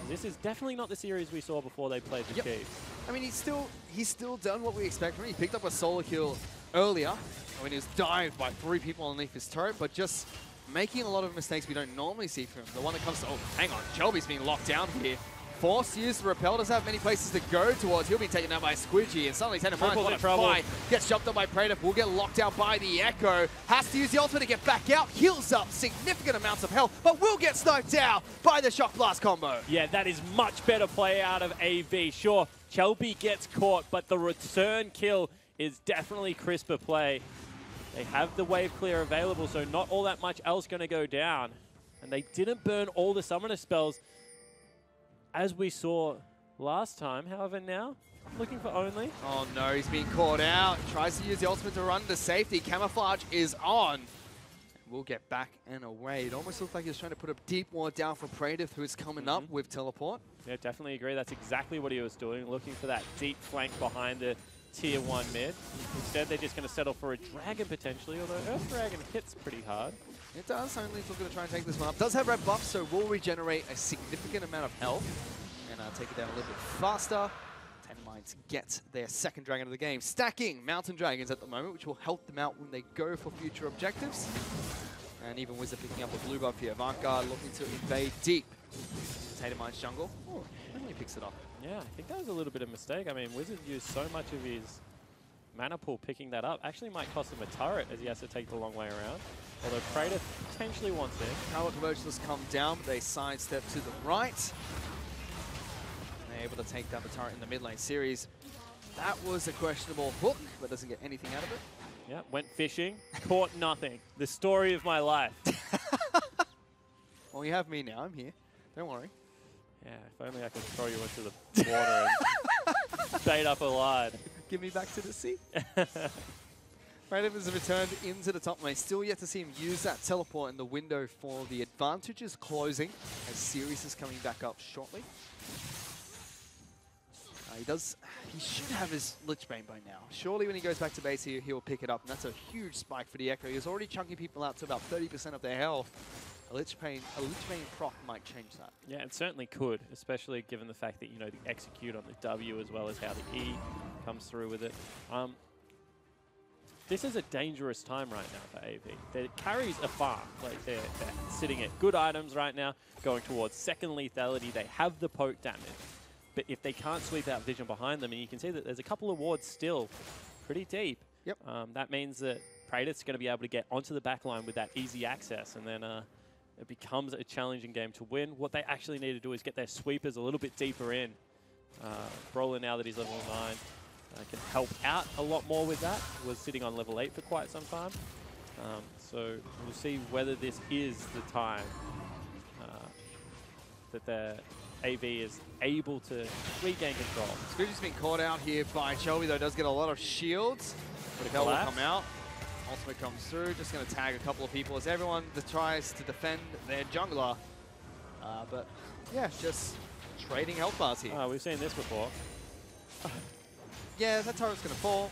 This is definitely not the series we saw before they played the Chiefs. I mean, he's still done what we expect from him. He picked up a solo kill earlier when he was dived by 3 people underneath his turret, but just making a lot of mistakes we don't normally see from him. The one that comes to, oh, hang on, Shelby's being locked down here. Forced to use the repel, doesn't have many places to go towards. He'll be taken out by Squidgy, and suddenly Tainted Minds in trouble. Gets jumped up by Praetor, will get locked down by the Echo. Has to use the ultimate to get back out. Heals up significant amounts of health, but will get sniped out by the Shock Blast combo. Yeah, that is much better play out of AV. Sure, Shelby gets caught, but the return kill is definitely crisper play. They have the wave clear available, so not all that much else going to go down. And they didn't burn all the summoner spells as we saw last time. However, now I'm looking for Only. Oh no, he's being caught out. Tries to use the ultimate to run to safety. Camouflage is on. We'll get back and away. It almost looks like he's trying to put a deep ward down for Praetor, who is coming up with teleport. Yeah, definitely agree. That's exactly what he was doing, looking for that deep flank behind the Tier 1 mid. Instead, they're just going to settle for a Dragon potentially, although Earth Dragon hits pretty hard. It does. Only's looking to try and take this one up. Does have red buff, so will regenerate a significant amount of health. And take it down a little bit faster. Tainted Minds get their second dragon of the game. Stacking Mountain Dragons at the moment, which will help them out when they go for future objectives. And even Wizard picking up a blue buff here. Avant Garde looking to invade deep. Tainted Minds jungle. Oh, Only picks it up. Yeah, I think that was a little bit of a mistake. I mean, Wizard used so much of his mana pool picking that up. Actually might cost him a turret as he has to take the long way around. Although Praetor potentially wants it. Power Convergence come down, but they sidestep to the right. They're able to take down the turret in the mid lane series. That was a questionable hook, but doesn't get anything out of it. Yeah, went fishing, caught nothing. The story of my life. Well, you have me now. I'm here. Don't worry. Yeah, if only I could throw you into the water and bait up a line. Give me back to the sea. Praetor has returned into the top lane. Still yet to see him use that teleport, and the window for the advantage is closing as Sirius is coming back up shortly. He should have his Lich Bane by now. Surely when he goes back to base here, he'll pick it up, and that's a huge spike for the Echo. He's already chunking people out to about 30% of their health. A Lich Bane proc might change that. Yeah, it certainly could, especially given the fact that, you know, the execute on the W as well as how the E comes through with it. This is a dangerous time right now for AV. Their carries are farm. Like they're sitting at good items right now, going towards second lethality. They have the poke damage. But if they can't sweep out vision behind them, and you can see that there's a couple of wards still pretty deep, yep. That means that Praetor's going to be able to get onto the back line with that easy access, and then it becomes a challenging game to win. What they actually need to do is get their sweepers a little bit deeper in. Brawler, now that he's level 9, can help out a lot more with that. Was sitting on level 8 for quite some time. So we'll see whether this is the time that the AV is able to regain control. Scrooge's been caught out here by Shelby, though. Does get a lot of shields. But if will come out, ultimate comes through. Just going to tag a couple of people as everyone tries to defend their jungler. But yeah, just trading health bars here. We've seen this before. Yeah, that turret's going to fall.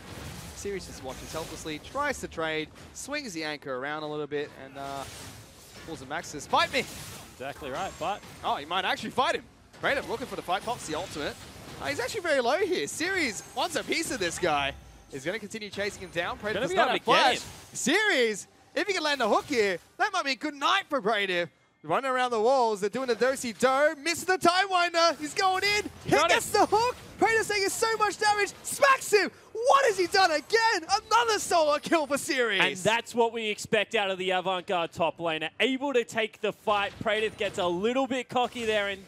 Sirius just watches helplessly, tries to trade, swings the anchor around a little bit, and pulls a max, says, "Fight me!" Exactly right, but... Oh, he might actually fight him. Praetor looking for the fight, pops the ultimate. He's actually very low here. Sirius wants a piece of this guy. He's going to continue chasing him down. Praetor does not have flash. Sirius, if he can land a hook here, that might be a good night for Praetor. Running around the walls, they're doing the do-si-do. Misses the Time Winder. He's going in. He gets the hook. Praetor's taking so much damage. Smacks him. What has he done again? Another solo kill for Sirius. And that's what we expect out of the Avant-Garde top laner. Able to take the fight. Praetor gets a little bit cocky there and,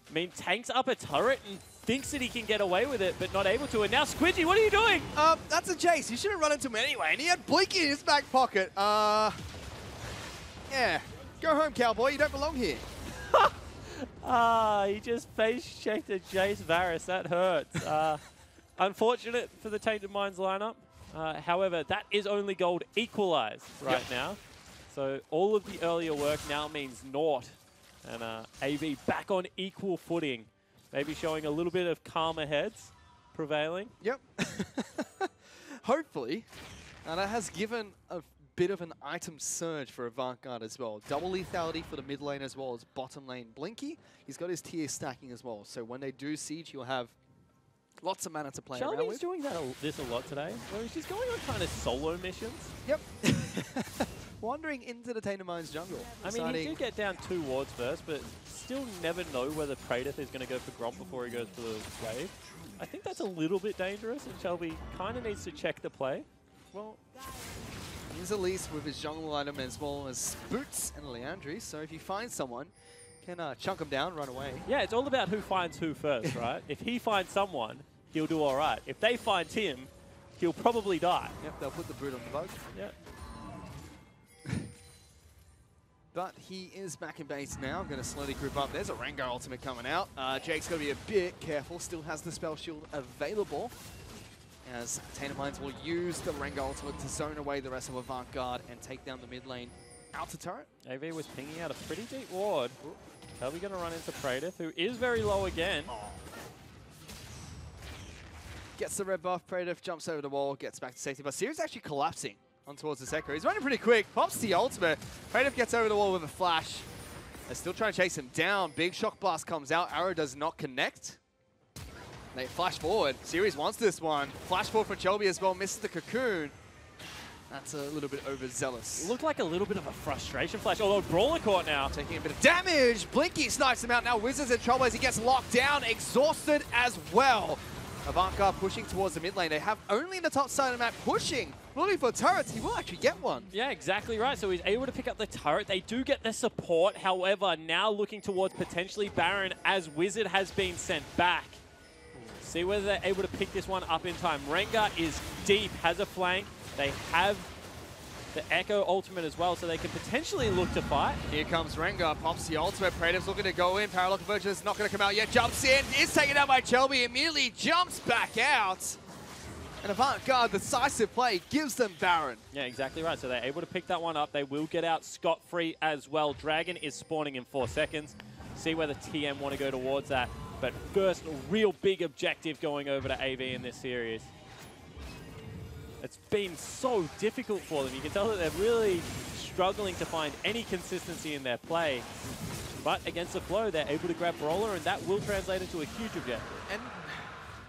I mean, tanks up a turret and thinks that he can get away with it, but not able to. And now, Squidgy, what are you doing? That's a chase. You shouldn't run into him anyway. And he had Blinky in his back pocket. Yeah. Go home, cowboy. You don't belong here. He just face-checked a Jace Varus. That hurts. Unfortunate for the Tainted Minds lineup. However, that is only gold equalized right now. So all of the earlier work now means naught. And AV back on equal footing. Maybe showing a little bit of calmer heads prevailing. Yep. Hopefully. And that has given a bit of an item surge for Avant-Garde as well. Double lethality for the mid lane as well as bottom lane Blinky. He's got his tier stacking as well. So when they do siege, he'll have lots of mana to play around with. Shelby's doing this a lot today. Well, she's going on kind of solo missions. Yep. Wandering into the Tainted Minds jungle. I mean, he did get down 2 wards first, but still never know whether Praetor is going to go for Gromp before he goes for the wave. I think that's a little bit dangerous, and Shelby kind of needs to check the play. Well, he's at least with his jungle item as well as Boots and Leandri, so if you find someone, can chunk them down, run away. Yeah, it's all about who finds who first, right? If he finds someone, he'll do all right. If they find him, he'll probably die. Yep, they'll put the boot on the bug. Yep. But he is back in base now. Going to slowly group up. There's a Rengar ultimate coming out. Jake's got to be a bit careful. Still has the spell shield available, as Tainted Minds will use the Rengar ultimate to zone away the rest of Avant-Garde and take down the mid lane out to turret. AV was pinging out a pretty deep ward. Probably going to run into Praetor, who is very low again. Gets the red buff. Praetor jumps over the wall, gets back to safety. But Sirius actually collapsing on towards this Echo. He's running pretty quick. Pops the ultimate. Praetor gets over the wall with a flash. They're still trying to chase him down. Big shock blast comes out. Arrow does not connect. They flash forward. Sirius wants this one. Flash forward from Shelby as well. Misses the cocoon. That's a little bit overzealous. Looked like a little bit of a frustration flash, although Brawler caught now. Taking a bit of damage. Blinky snipes him out. Now Wizard's in trouble as he gets locked down. Exhausted as well. Avant pushing towards the mid lane. They have only the top side of the map pushing, looking for turrets. He will actually get one. Yeah, exactly right. So he's able to pick up the turret. They do get the support. However, now looking towards potentially Baron as Wizard has been sent back. See whether they're able to pick this one up in time. Rengar is deep, has a flank. They have the Echo ultimate as well, so they can potentially look to fight. Here comes Rengar, pops the ultimate. Praetor's looking to go in. Paralock Convergence is not going to come out yet. Jumps in, is taken out by Chelby. Immediately jumps back out. And Avant-Garde, decisive play, gives them Baron. Yeah, exactly right. So they're able to pick that one up. They will get out scot-free as well. Dragon is spawning in 4 seconds. See whether TM want to go towards that. But first, a real big objective going over to AV in this series. It's been so difficult for them. You can tell that they're really struggling to find any consistency in their play. But against the flow, they're able to grab Brawler, and that will translate into a huge objective. And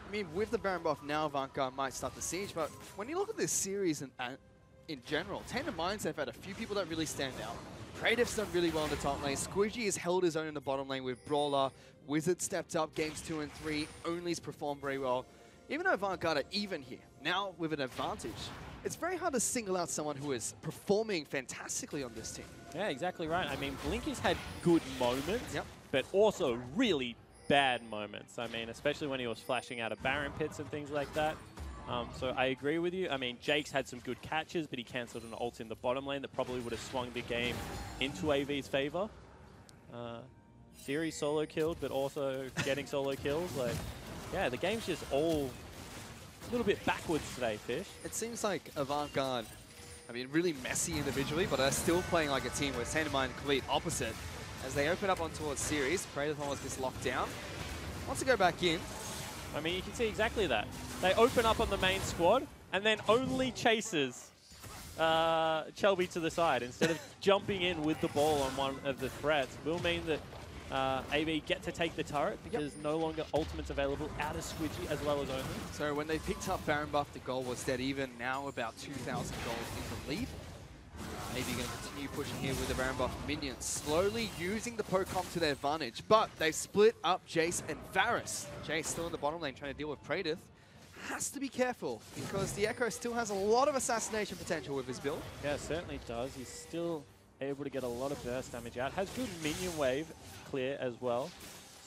I mean, with the Baron buff now, Avant-Garde might start the siege. But when you look at this series in general, Tainted Minds have had a few people that really stand out. Creative's done really well in the top lane. Squidgy has held his own in the bottom lane with Brawler. Wizard stepped up games 2 and 3. Only's performed very well. Even though Avant-Garde are even here, now with an advantage, it's very hard to single out someone who is performing fantastically on this team. Yeah, exactly right. I mean, Blinky's had good moments, Yep. but also really bad moments. I mean, especially when he was flashing out of Baron pits and things like that. So I agree with you. I mean, Jake's had some good catches, but he cancelled an ult in the bottom lane that probably would have swung the game into AV's favor. Series solo killed, but also getting solo kills. Like, yeah, the game's just all a little bit backwards today, Fish. It seems like Avant-Garde, I mean, really messy individually, but are still playing like a team with Tainted Mind complete opposite. As they open up on towards series, Praetor almost gets locked down. Wants to go back in. I mean, you can see exactly that. They open up on the main squad and then only chases Chelby to the side instead of jumping in with the ball on one of the threats. Will mean that AV get to take the turret because no longer ultimates available out of Squidgy as well as only. So when they picked up Baron buff, the goal was dead even. Now about 2,000 gold in the lead. AV going to continue pushing here with the Baron buff minions, slowly using the poke-comp to their advantage. But they split up Jace and Varus. Jace still in the bottom lane trying to deal with Praetor. Has to be careful because the Echo still has a lot of assassination potential with his build. Yeah, certainly does. He's still able to get a lot of burst damage out. Has good minion wave clear as well.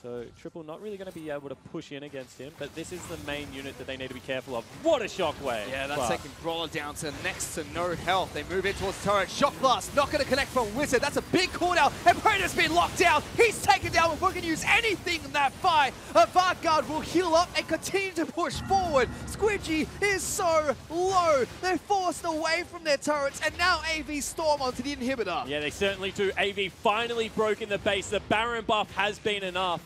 So Triple not really going to be able to push in against him, but this is the main unit that they need to be careful of. What a shockwave! Yeah, that's taking Brawler down to next to no health. They move in towards turret. Shock Blast, not going to connect from Wizard. That's a big cooldown, and Praetor's been locked down. He's taken down before he can use anything in that fight. Avant-Garde will heal up and continue to push forward. Squidgy is so low. They're forced away from their turrets, and now AV storm onto the inhibitor. Yeah, they certainly do. AV finally broken the base. The Baron buff has been enough.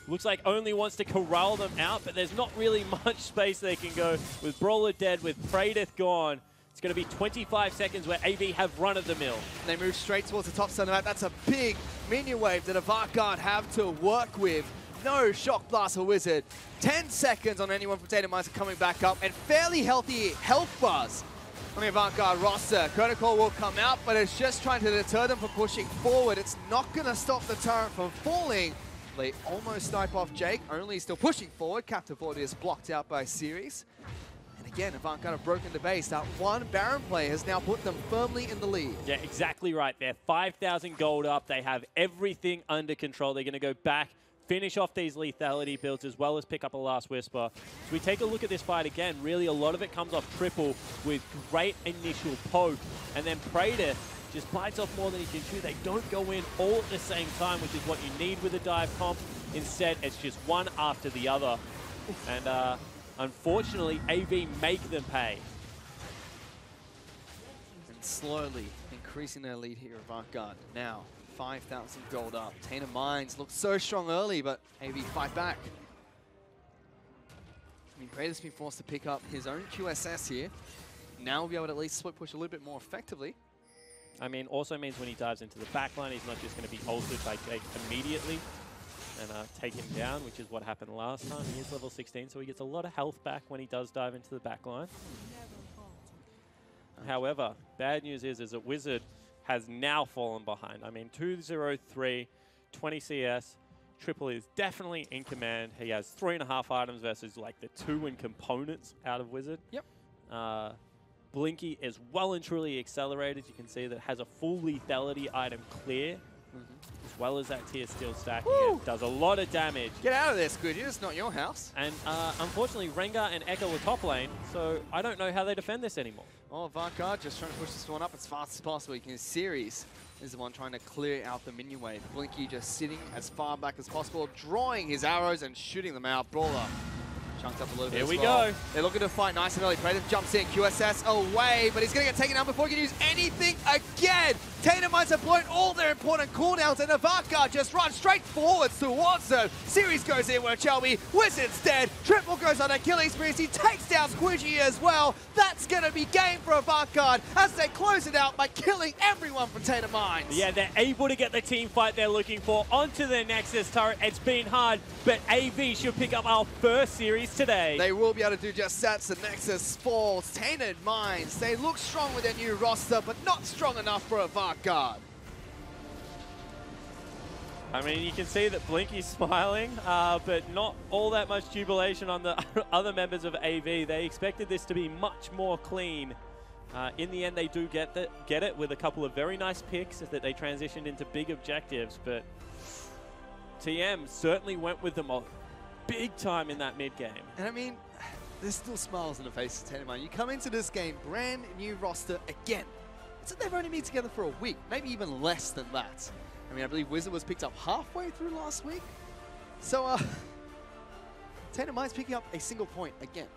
Looks like Only wants to corral them out, but there's not really much space they can go. With Brawler dead, with Praetor gone, it's going to be 25 seconds where AV have run of the mill. They move straight towards the top center map. That's a big minion wave that Avant-Garde have to work with. No Shock Blast or Wizard. 10 seconds on anyone from Tainted Minds coming back up, and fairly healthy health bars on the Avant-Garde roster. Protocol will come out, but it's just trying to deter them from pushing forward. It's not going to stop the turret from falling. They almost snipe off Jake, Only still pushing forward. Captive Audius blocked out by Series. And again, Avant-Garde have broken the base. That one Baron play has now put them firmly in the lead. Yeah, exactly right. They're 5,000 gold up. They have everything under control. They're going to go back, finish off these lethality builds, as well as pick up a last Whisper. So we take a look at this fight again. Really, a lot of it comes off Triple with great initial poke. And then Praetor just bites off more than he can chew. They don't go in all at the same time, which is what you need with a dive comp. Instead, it's just one after the other. And unfortunately, AV make them pay. And slowly increasing their lead here, Avant-Garde. Now, 5,000 gold up. Tainted Minds looked so strong early, but AV fight back. I mean, Praetor's been forced to pick up his own QSS here. Now we'll be able to at least split push a little bit more effectively. I mean, also means when he dives into the backline, he's not just going to be altered by Jake immediately and take him down, which is what happened last time. He is level 16, so he gets a lot of health back when he does dive into the backline. However, bad news is that Wizard has now fallen behind. I mean, 203, 20 CS, Triple is definitely in command. He has 3.5 items versus like the 2 in components out of Wizard. Yep. Blinky is well and truly accelerated. You can see that it has a full lethality item clear, as well as that tier steel stacking. It does a lot of damage. Get out of there, Squidgy. It's not your house. And unfortunately, Rengar and Echo were top lane, so I don't know how they defend this anymore. Oh, Avant just trying to push this one up as fast as possible. You can Series is the one trying to clear out the minion wave. Blinky just sitting as far back as possible, drawing his arrows and shooting them out. Brawler chunked up a little bit. Here as we well. go. They're looking to fight nice and early. Praetor jumps in, QSS away, but he's going to get taken out before he can use anything again. Tainted Minds have blown all their important cooldowns, and Avant just runs straight forwards towards them. Series goes in where Chelby, Wizard's dead. Triple goes on a killing spree. He takes down Squidgy as well. That's going to be game for Avant as they close it out by killing everyone from Tainted Minds. Yeah, they're able to get the team fight they're looking for onto their Nexus turret. It's been hard, but AV should pick up our first series today. They will be able to do just that. So Nexus falls. Tainted Minds, they look strong with their new roster, but not strong enough for Avant. I mean, you can see that Blinky's smiling, but not all that much jubilation on the other members of AV. They expected this to be much more clean. In the end, they do get it with a couple of very nice picks that they transitioned into big objectives, but TM certainly went with them big time in that mid game. And I mean, there's still smiles on the face of Tainted Minds. You come into this game, brand new roster again. So they've only been together for a week, maybe even less than that. I mean, I believe Wizard was picked up halfway through last week. So, Tainted Minds picking up a single point again.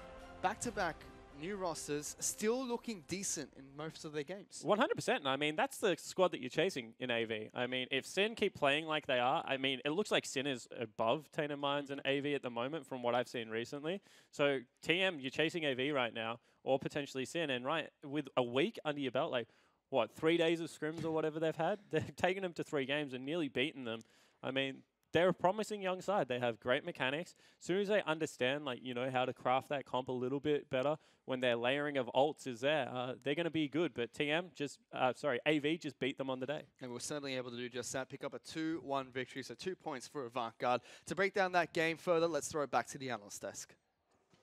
Back-to-back new rosters, still looking decent in most of their games. 100%. And I mean, that's the squad that you're chasing in AV. I mean, if Sin keep playing like they are, I mean, it looks like Sin is above Tainted Minds and AV at the moment from what I've seen recently. So, TM, you're chasing AV right now, or potentially Sin. And right, with a week under your belt, like, what, 3 days of scrims or whatever they've had? They've taken them to 3 games and nearly beaten them. I mean, they're a promising young side. They have great mechanics. As soon as they understand, like, you know, how to craft that comp a little bit better, when their layering of ults is there, they're going to be good. But TM just, AV just beat them on the day. And we're certainly able to do just that, pick up a 2-1 victory, so 2 points for Avant. To break down that game further, let's throw it back to the analyst desk.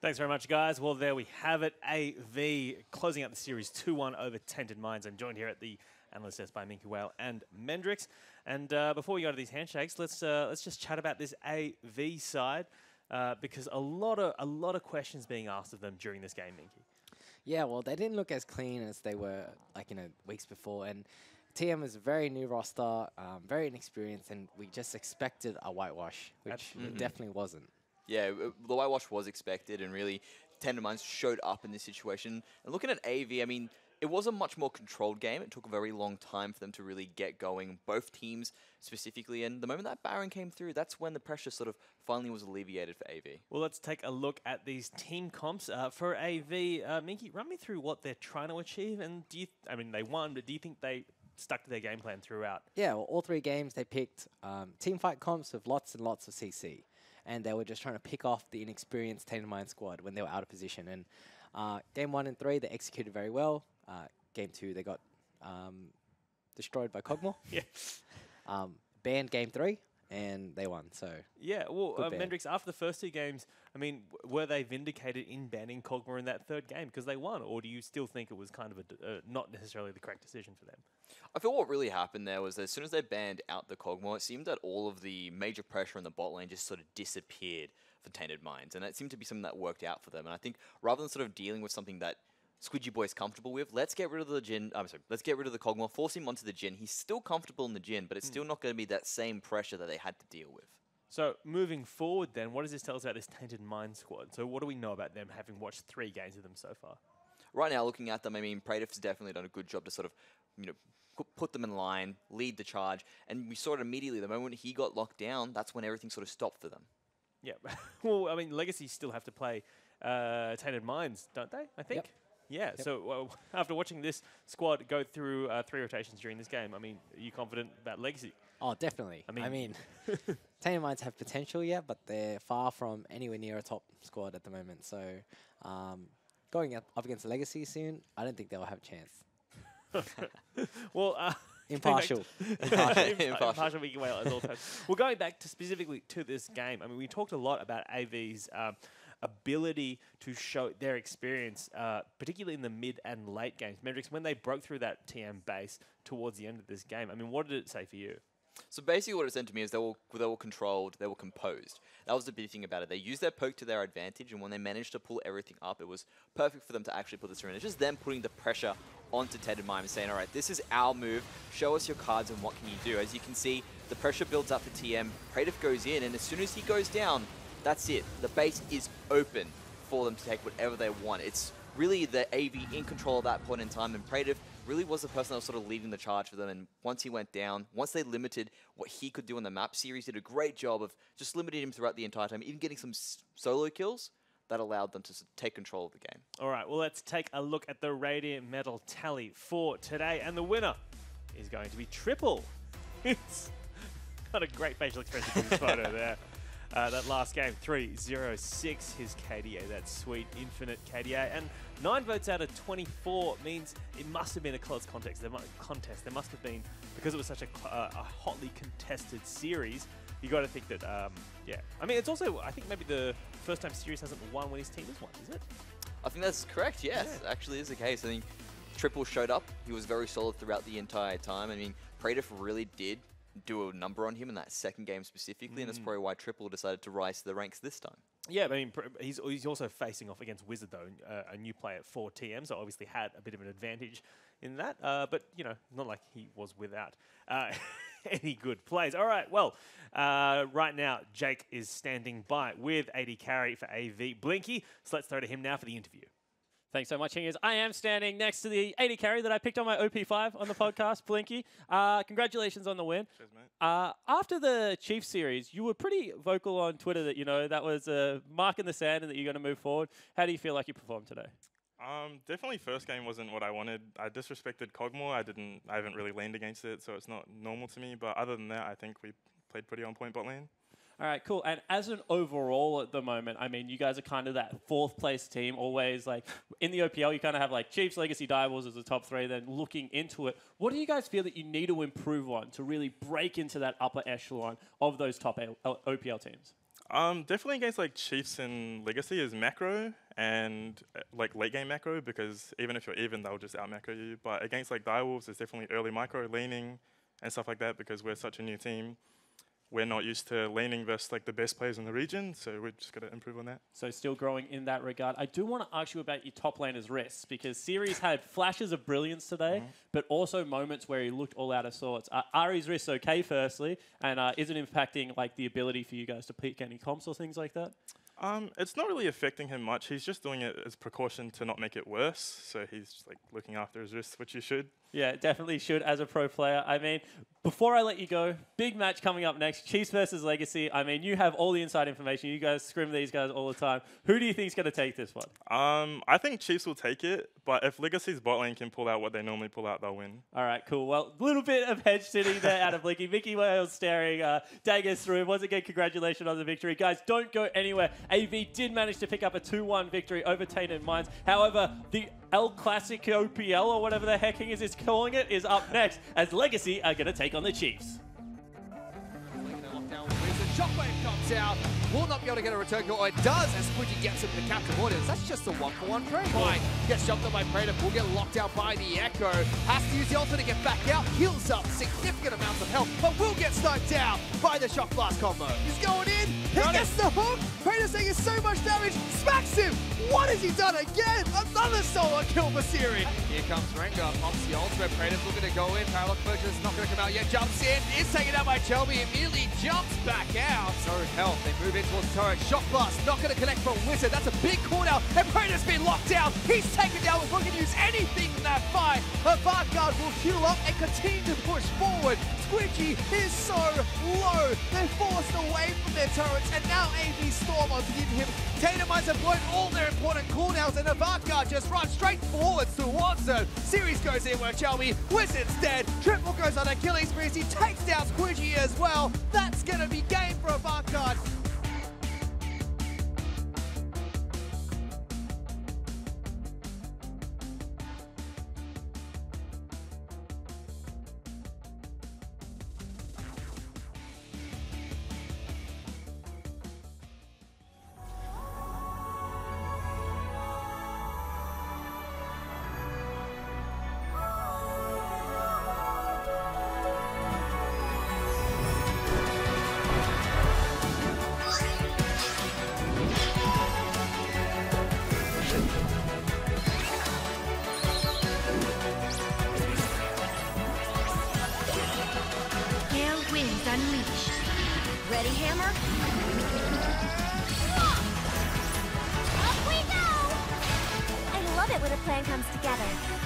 Thanks very much, guys. Well, there we have it. AV closing out the series 2-1 over Tainted Minds. I'm joined here at the analyst desk by Minky Whale and Mendrix. And before we go to these handshakes, let's just chat about this AV side because a lot of questions being asked of them during this game, Minky. Yeah, well, they didn't look as clean as they were, like, weeks before. And TM is a very new roster, very inexperienced, and we just expected a whitewash, which it definitely wasn't. Yeah, the whitewash was expected, and really, Tainted Minds showed up in this situation. And looking at AV, I mean, it was a much more controlled game. It took a very long time for them to really get going, both teams specifically. And the moment that Baron came through, that's when the pressure sort of finally was alleviated for AV. Well, let's take a look at these team comps. For AV, Minky, run me through what they're trying to achieve. And I mean, they won, but do you think they stuck to their game plan throughout? Yeah, well, all 3 games they picked team fight comps with lots and lots of CC. And they were just trying to pick off the inexperienced Tainted Minds squad when they were out of position. And game 1 and 3, they executed very well. Game 2, they got destroyed by Kog'Maw. Yeah. Banned game 3, and they won. So yeah, well, ban. Mendrix, after the first 2 games, I mean, were they vindicated in banning Kog'Maw in that 3rd game because they won? Or do you still think it was kind of not necessarily the correct decision for them? I feel what really happened there was that as soon as they banned out the Kog'Maw, it seemed that all of the major pressure in the bot lane just sort of disappeared for Tainted Minds. And that seemed to be something that worked out for them. And I think rather than sort of dealing with something that Squidgy Boy is comfortable with, let's get rid of the Jhin. Let's get rid of the Kog'Maw, force him onto the Jhin. He's still comfortable in the Jhin, but it's still not going to be that same pressure that they had to deal with. So moving forward then, what does this tell us about this Tainted Mind squad? So what do we know about them, having watched 3 games of them so far? Right now, looking at them, I mean, Praetor's definitely done a good job to sort of, you know, put them in line, lead the charge, and we saw it immediately. The moment he got locked down, that's when everything sort of stopped for them. Yeah. Well, I mean, Legacy still have to play Tainted Minds, don't they? I think. Yep. Yeah. Yep. So after watching this squad go through 3 rotations during this game, I mean, are you confident about Legacy? Oh, definitely. I mean Tainted Minds have potential yet, but they're far from anywhere near a top squad at the moment. So going up against Legacy soon, I don't think they'll have a chance. Well, Impartial. Impartial Mickey Whale at all times. Well, going back to specifically to this game, I mean, we talked a lot about AV's ability to show their experience, particularly in the mid and late games. Mendrix, when they broke through that TM base towards the end of this game, I mean, what did it say for you? So basically what it said to me is they were controlled, they were composed. That was the big thing about it. They used their poke to their advantage, and when they managed to pull everything up, it was perfect for them to actually put this through. And it's just them putting the pressure onto Tainted Mime and saying, all right, this is our move, show us your cards and what can you do. As you can see, the pressure builds up for TM, Praetor goes in, and as soon as he goes down, that's it. The base is open for them to take whatever they want. It's really the AV in control at that point in time, and Praetor really was the person that was sort of leading the charge for them. And once he went down, once they limited what he could do on the map, Series did a great job of just limiting him throughout the entire time, even getting some solo kills that allowed them to take control of the game. All right, well, let's take a look at the Radiant Medal tally for today. And the winner is going to be Triple. It's got a great facial expression for this photo there. That last game, 3-0-6, his KDA, that sweet infinite KDA. And 9 votes out of 24 means it must have been a close contest. There must have been, because it was such a hotly contested series, you got to think that, yeah. I mean, it's also, I think maybe the first time Series hasn't won when his team has won, is it? I think that's correct, yes. Yeah. Actually is the case. I think Triple showed up. He was very solid throughout the entire time. I mean, Praetor really did do a number on him in that second game specifically, and that's probably why Triple decided to rise to the ranks this time. Yeah, I mean, he's also facing off against Wizard, though, a new player for TM, so obviously had a bit of an advantage in that, but, you know, not like he was without any good plays. All right, well, right now, Jake is standing by with AD Carry for AV Blinky, so let's throw to him now for the interview. Thanks so much, Hingers. I am standing next to the 80 carry that I picked on my OP5 on the podcast, Blinky. Congratulations on the win. Cheers, mate. After the Chiefs series, you were pretty vocal on Twitter that, you know, that was a mark in the sand and that you're going to move forward. How do you feel like you performed today? Definitely first game wasn't what I wanted. I disrespected Cogmore. I haven't really leaned against it, so it's not normal to me. But other than that, I think we played pretty on point bot lane. All right, cool. And as an overall at the moment, I mean, you guys are kind of that fourth place team, always like in the OPL, you kind of have like Chiefs, Legacy, Direwolves as the top three, then looking into it. What do you guys feel that you need to improve on to really break into that upper echelon of those top OPL teams? Definitely against like Chiefs and Legacy is macro and like late game macro, because even if you're even, they'll just out macro you. But against like Direwolves, it's definitely early micro leaning and stuff like that, because we're such a new team. We're not used to laning versus like the best players in the region, so we're just got to improve on that. So still growing in that regard. I do want to ask you about your top laner's wrists, because Series had flashes of brilliance today, but also moments where he looked all out of sorts. Ari's wrist okay, firstly, and isn't impacting like the ability for you guys to pick any comps or things like that? It's not really affecting him much. He's just doing it as precaution to not make it worse. So he's just, like looking after his wrists, which you should. Yeah, definitely should as a pro player. I mean, before I let you go, big match coming up next, Chiefs versus Legacy. I mean, you have all the inside information. You guys scrim these guys all the time. Who do you think is going to take this one? I think Chiefs will take it, but if Legacy's bot lane can pull out what they normally pull out, they'll win. All right, cool. Well, a little bit of hedge sitting there out of Blinky. Mickey Wales staring daggers through. Once again, congratulations on the victory. Guys, don't go anywhere. AV did manage to pick up a 2-1 victory over Tainted Minds. However, the El Clasico OPL, or whatever the heck Hingers is calling it, is up next, as Legacy are going to take on the Chiefs. Shockwave comes out, will not be able to get a return goal. It does, as Squidgy gets him to capture orders. That's just a 1-for-1 trade. Mine gets jumped on by Praetor, will get locked out by the Echo. Has to use the ultimate to get back out, heals up significant amounts of health, but will get sniped out by the Shock Blast combo. He's going in, he gets the hook. Praetor taking so much damage, smacks him. What has he done again? Another solo kill for Siri. Here comes Rengar, pops the ultimate. Praetor's looking to go in. Paralock Purchase is not going to come out yet. Jumps in, is taken out by Chelby, immediately jumps back out. No health, they move in towards the turret. Shock Blast, not going to connect from Wizard. That's a big call out, and Praetor's been locked down. He's taken down before he can use anything in that fight. Avant Garde will heal up and continue to push forward. Squidgy is so low. They're forced away from their turrets, and now AV Storm are giving him. Tainted Minds have blown all their important cooldowns, and Avant Garde just runs straight forwards towards them. Series goes in where Chelby, Wizard's dead. Triple goes on a killing spree. He takes down Squidgy as well. That's going to be game for Avant Garde. when a plan comes together.